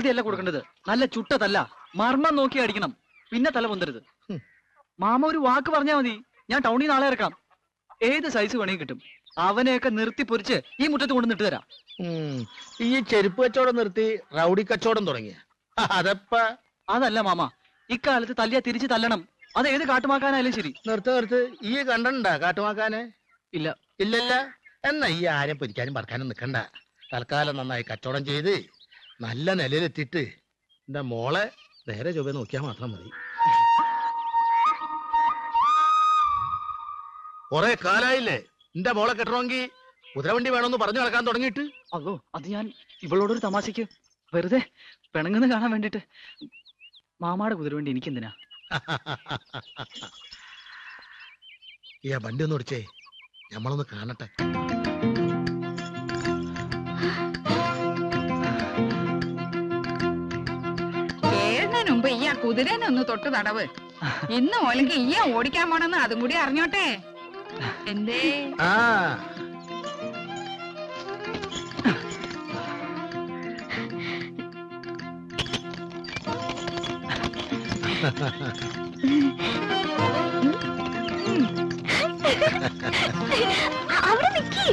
അല്ലാതെയല്ല കൊടുക്കേണ്ടത്. നല്ല ചുട്ടതല്ല, മർമ്മം നോക്കി അടിക്കണം. പിന്നെ തല പൊന്തരുത്. മാമ ഒരു വാക്ക് പറഞ്ഞാ മതി, ഞാൻ ടൗണിൽ നാളെ ഇറക്കാം. ഏത് സൈസ് വേണമെങ്കിൽ കിട്ടും. അവനെയൊക്കെ നിർത്തി പൊരിച്ച് ഈ മുറ്റത്ത് കൊണ്ട് നിട്ട് തരാം. ഈ ചെരുപ്പ് കച്ചവടം നിർത്തി റൗഡി കച്ചവടം തുടങ്ങിയ അതല്ല മാമ, ഇക്കാലത്ത് തല്ലിയാ തിരിച്ച് തല്ലണം. അത് ഏത് കാട്ടുമാക്കാനായാലും ശരി. നിർത്ത് ഈ കണ്ടണ്ട കാട്ടുമാക്കാനെ? ഇല്ല. ഇല്ലല്ല. എന്നാ ഈ ആരെ പൊരിക്കാനും പറക്കാനും നിക്കണ്ട. തൽക്കാലം നന്നായി കച്ചവടം ചെയ്ത് നല്ല നിലയിലെത്തിയിട്ട് എന്റെ മോളെ നേരെ ചൊവ്വേ നോക്കിയാൽ മാത്രം മതി. കൊറേ കാലായില്ലേ എന്റെ മോളെ കെട്ടണമെങ്കിൽ കുതിരവണ്ടി വേണമെന്ന് പറഞ്ഞു നടക്കാൻ തുടങ്ങിയിട്ട്. അതോ, അത് ഞാൻ ഇവളോടൊരു തമാശക്ക് വെറുതെ പിണങ്ങുന്ന കാണാൻ വേണ്ടിട്ട്. മാമാടെ കുതിരവണ്ടി എനിക്കെന്തിനാ? ഈ വണ്ടി ഒന്ന് ഓടിച്ചേ, നമ്മളൊന്ന് കാണട്ടെ. മുമ്പ് ഈ കുതിരനെ ഒന്ന് തൊട്ട് തടവ്. ഇന്ന് ഓലെങ്കിൽ ഈ ഓടിക്കാൻ പോണെന്ന് അതും കൂടി അറിഞ്ഞോട്ടെ. എന്തേ അവിടെ നിക്കി.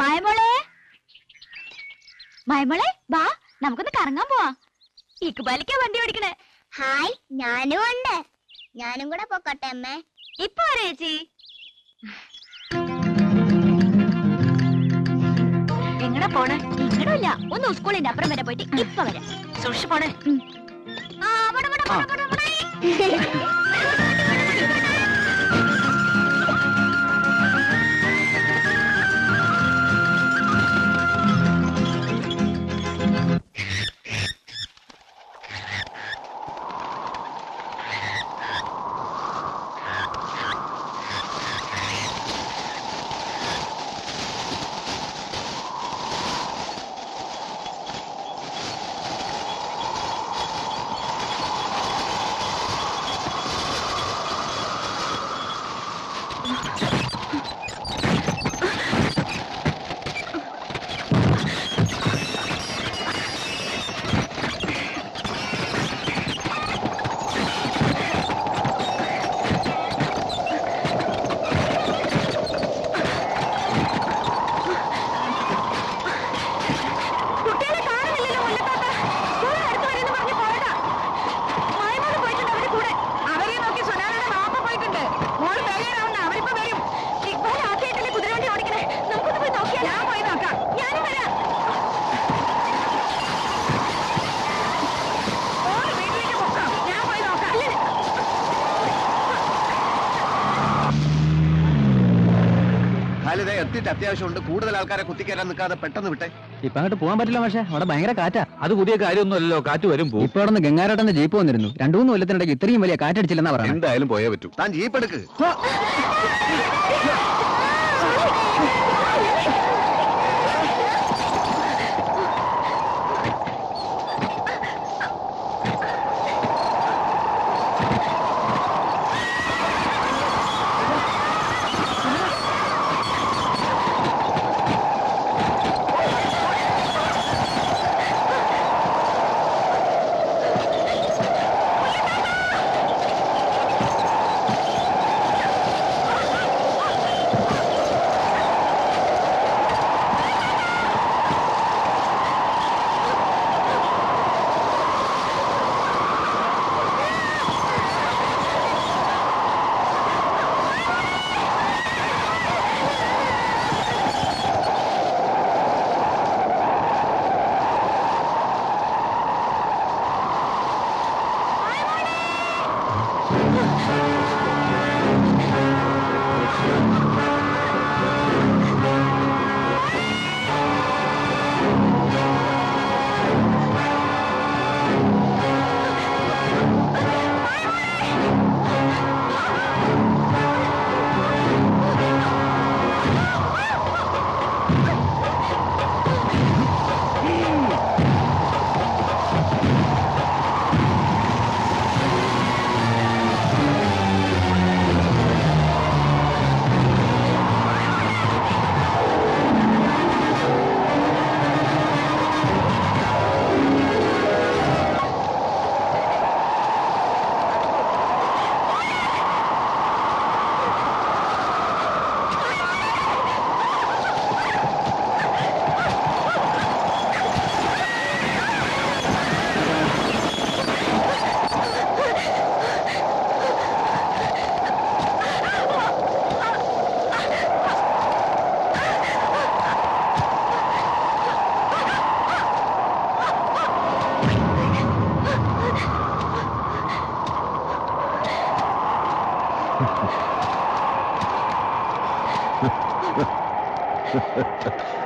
മായമോളെ, മായമോളെ വാ, നമുക്കൊന്ന് കറങ്ങാൻ പോവാ. ഇക്ബാലിക്കാ വണ്ടി ഓടിക്കണേ. ഹായ്, ഞാനും ഉണ്ട്. ഞാനും കൂടെ പോക്കട്ടെ അമ്മേ? ഇപ്പൊ വരാ ചേച്ചി. എങ്ങടാ പോണേ? ഇങ്ങടില്ല, ഒന്ന് സ്കൂളിന്റെ അപ്പുറം വരെ പോയിട്ട് ഇപ്പൊ വരാം. സൂക്ഷിച്ചു പോണേ. അത്യാവശ്യമുണ്ട്. കൂടുതൽ ആൾക്കാരെ കുത്തിക്കയറാൻ നിൽക്കാതെ പെട്ടെന്ന് വിട്ടെ. ഇപ്പൊ അങ്ങോട്ട് പോകാൻ പറ്റില്ല പക്ഷേ, അവിടെ ഭയങ്കര കാറ്റാ. അത് പുതിയ കാര്യമൊന്നുമല്ലോ, കാറ്റ് വരും. ഇപ്പൊ അവിടെ നിന്ന് ഗംഗാരാട്ടന്റെ ജീപ്പ് വന്നിരുന്നു. 2-3 കൊല്ലത്തിനിടയ്ക്ക് ഇത്രയും വലിയ കാറ്റടിച്ചില്ലെന്നാ പറയാം. എന്തായാലും പോയേ പറ്റൂ. താൻ ജീപ്പ് എടുക്ക്.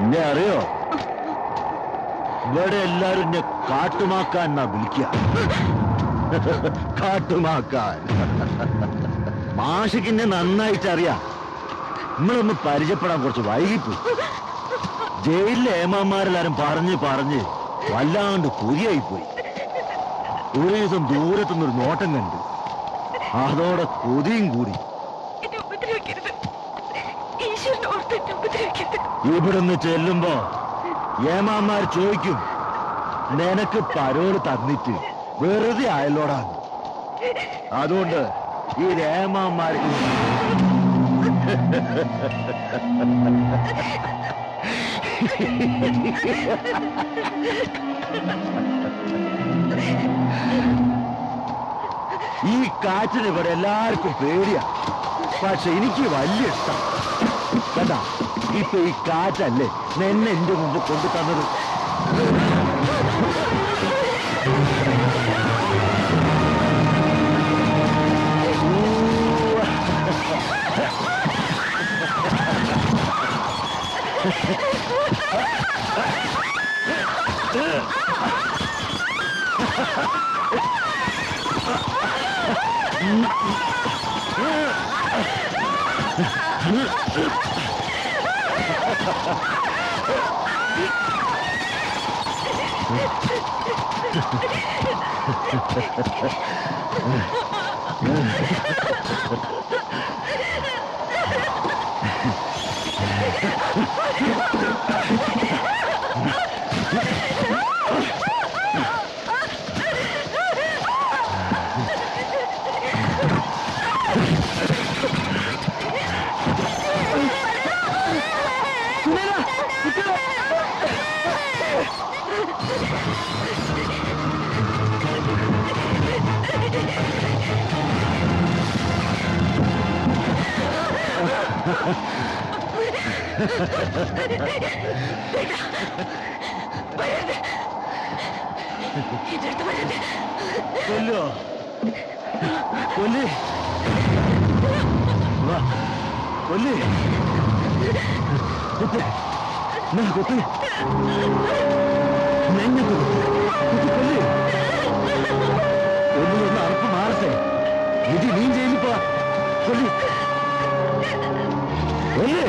എന്നെ അറിയോ? ഇവിടെ എല്ലാരും എന്നെ കാട്ടുമാക്കാൻ എന്നാ വിളിക്കുക. കാട്ടുമാക്കാൻ. മാഷിക്ക് എന്നെ നന്നായിട്ട് അറിയാം. നമ്മളൊന്ന് പരിചയപ്പെടാൻ കുറച്ച് വൈകിപ്പോയി. ജയിലിലെ ഏമാന്മാരെല്ലാരും പറഞ്ഞ് വല്ലാണ്ട് കൊതിയായിപ്പോയി. ഒരു ദിവസം ദൂരത്തുനിന്നൊരു നോട്ടം കണ്ടു. അതോടെ കൊതിയും കൂടി. ഇവിടുന്ന് ചെല്ലുമ്പോ ഏമാന്മാർ ചോദിക്കും, നിനക്ക് പരോള് തന്നിട്ട് വെറുതെ ആയല്ലോടാന്ന്. അതുകൊണ്ട് ഈ ഏമാന്മാർക്ക് ഈ കാറ്റിന് ഇവിടെ എല്ലാവർക്കും പേടിയാ. പക്ഷെ എനിക്ക് വലിയ ഇഷ്ടം. കേട്ടാ, ഇപ്പൊ ഈ കാറ്റല്ലേ എന്നെ എന്റെ മുമ്പ് കൊണ്ടു തന്നത്. കൊല്ലോ കൊല്ലേ കൊല്ലേ കുത്ത് കുത്ത് നെഞ്ഞത്ത് കുത്ത് കൊല്ലേ. ഒന്നിലൊന്ന് അറപ്പ് മാറട്ടെ. ഇത് നീ ജയിലിപ്പോ കൊല്ലേ കൊല്ലേ.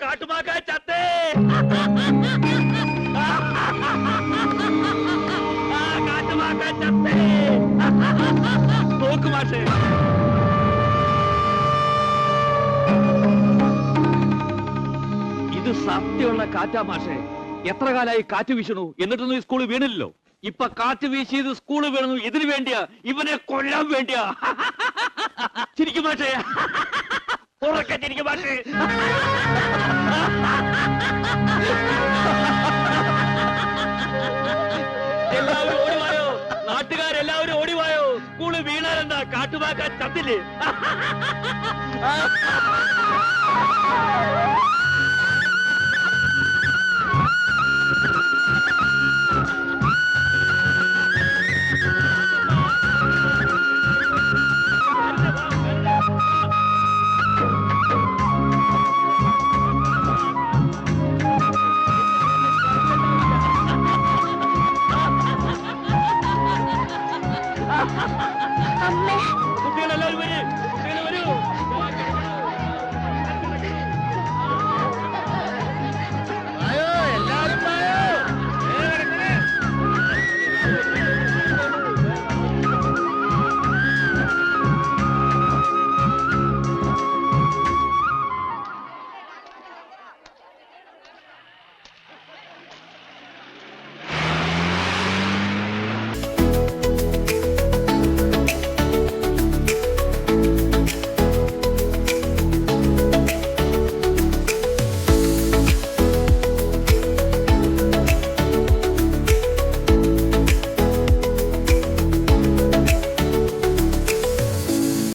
കാട്ടുമാക്ക ചത്തേ കാട്ടുമാക്ക ചത്തേ നോക്ക് മാഷേ ഇത് സത്യമുള്ള കാറ്റാ മാഷേ എത്ര കാലായി കാറ്റ് വീശണു എന്നിട്ടൊന്നും ഈ സ്കൂള് വീണില്ലല്ലോ ഇപ്പൊ കാറ്റ് വീശിയത് സ്കൂള് വീണു ഇതിനു വേണ്ടിയാ ഇവനെ കൊല്ലാൻ വേണ്ടിയാ ചിരിക്കും മാഷേ ഉറക്കെ ചിരിക്കും മാഷേ എല്ലാവരും ഓടിവായോ നാട്ടുകാരെല്ലാവരും ഓടിവായോ സ്കൂള് വീണാലെന്താ കാട്ടുമാക്കാൻ ചത്തില്ലേ